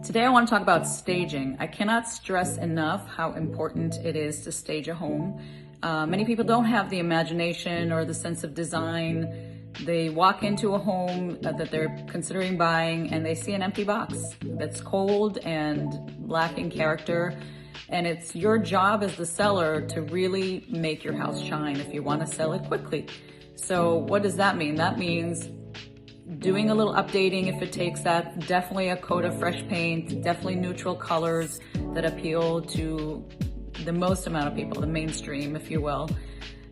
Today I want to talk about staging. I cannot stress enough how important it is to stage a home. Many people don't have the imagination or the sense of design. They walk into a home that they're considering buying and they see an empty box that's cold and lacking character. And it's your job as the seller to really make your house shine if you want to sell it quickly. So what does that mean? That means doing a little updating if it takes that, definitely a coat of fresh paint, definitely neutral colors that appeal to the most amount of people, the mainstream, if you will.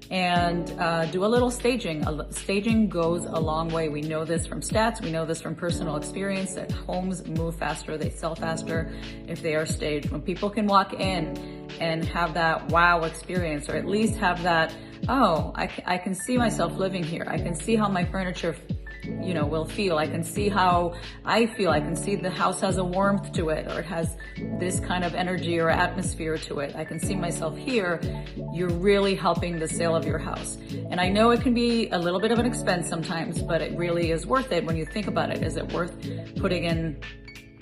And do a little staging. Staging goes a long way. We know this from stats, we know this from personal experience, that homes move faster, they sell faster if they are staged. When people can walk in and have that wow experience, or at least have that, oh, I can see myself living here. I can see how my furniture will feel. I can see how I feel. I can see the house has a warmth to it, or it has this kind of energy or atmosphere to it. I can see myself here. You're really helping the sale of your house. And I know it can be a little bit of an expense sometimes, but it really is worth it when you think about it. Is it worth putting in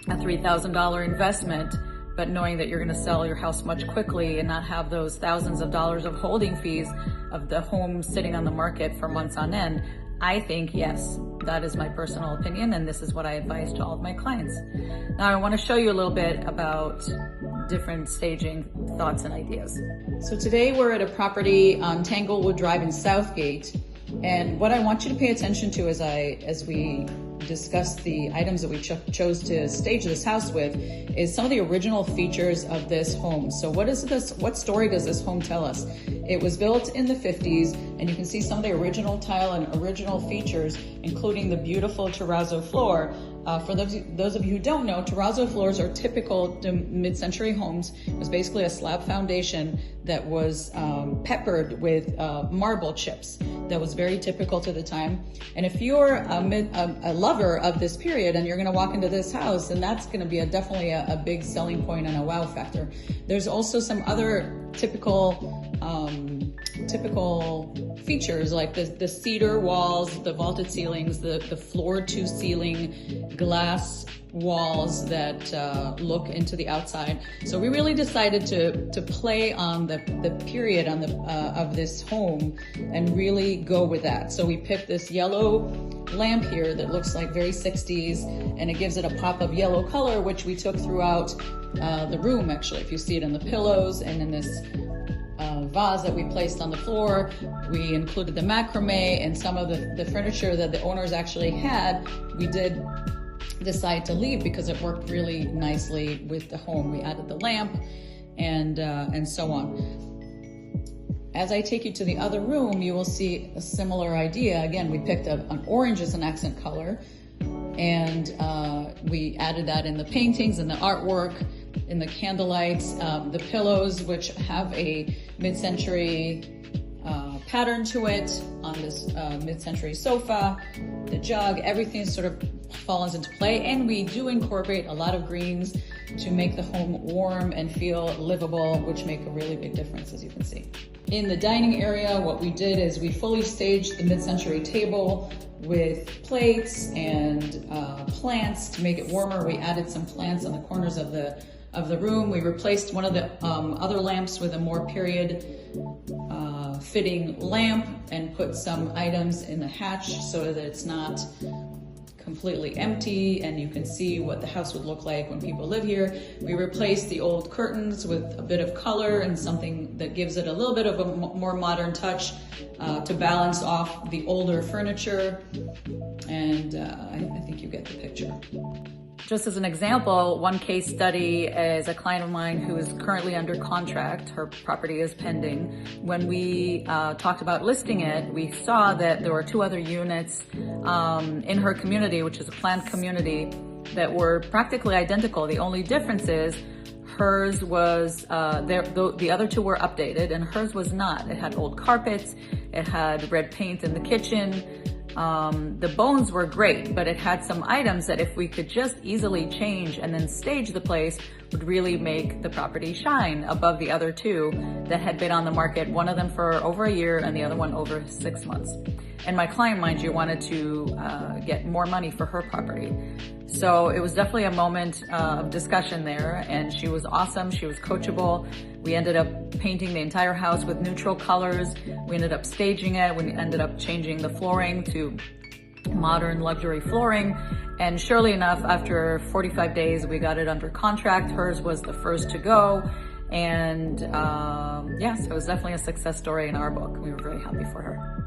a $3,000 investment, but knowing that you're going to sell your house much quickly and not have those thousands of dollars of holding fees of the home sitting on the market for months on end? I think yes, that is my personal opinion, and this is what I advise to all of my clients. Now I want to show you a little bit about different staging thoughts and ideas. So today we're at a property on Tanglewood Drive in Southgate, and what I want you to pay attention to as we discuss the items that we chose to stage this house with is some of the original features of this home. So what story does this home tell us? It was built in the 50s, and you can see some of the original tile and original features, including the beautiful terrazzo floor. For those of you who don't know, terrazzo floors are typical to mid-century homes. It was basically a slab foundation that was peppered with marble chips. That was very typical to the time. And if you're a lover of this period and you're gonna walk into this house, then that's gonna be definitely a big selling point and a wow factor. There's also some other typical features like the cedar walls, the vaulted ceilings, the floor to ceiling glass walls that look into the outside. So we really decided to play on the period of this home and really go with that. So we picked this yellow lamp here that looks like very 60s, and it gives it a pop of yellow color, which we took throughout the room actually. If you see it in the pillows and in this vase that we placed on the floor, we included the macrame and some of the furniture that the owners actually had. We did decide to leave because it worked really nicely with the home. We added the lamp and so on. As I take you to the other room, you will see a similar idea. Again, we picked up an orange as an accent color, and we added that in the paintings and the artwork, in the candlelights, the pillows, which have a mid-century pattern to it on this mid-century sofa, the jug, everything sort of falls into play. And we do incorporate a lot of greens to make the home warm and feel livable, which make a really big difference, as you can see. In the dining area, what we did is we fully staged the mid-century table with plates and plants to make it warmer. We added some plants on the corners of the room. We replaced one of the other lamps with a more period fitting lamp and put some items in the hatch so that it's not completely empty and you can see what the house would look like when people live here. We replaced the old curtains with a bit of color and something that gives it a little bit of a more modern touch to balance off the older furniture. And I think you get the picture. Just as an example, one case study is a client of mine who is currently under contract. Her property is pending. When we talked about listing it, we saw that there were 2 other units in her community, which is a planned community, that were practically identical. The only difference is hers was, the other 2 were updated and hers was not. It had old carpets, it had red paint in the kitchen. The bones were great, but it had some items that if we could just easily change and then stage the place would really make the property shine above the other 2 that had been on the market, one of them for over a year and the other one over 6 months. And my client, mind you, wanted to get more money for her property. So it was definitely a moment of discussion there, and she was awesome. She was coachable. We ended up painting the entire house with neutral colors. We ended up staging it. We ended up changing the flooring to modern luxury flooring. And surely enough, after 45 days, we got it under contract. Hers was the first to go. And yes, it was definitely a success story in our book. We were very happy for her.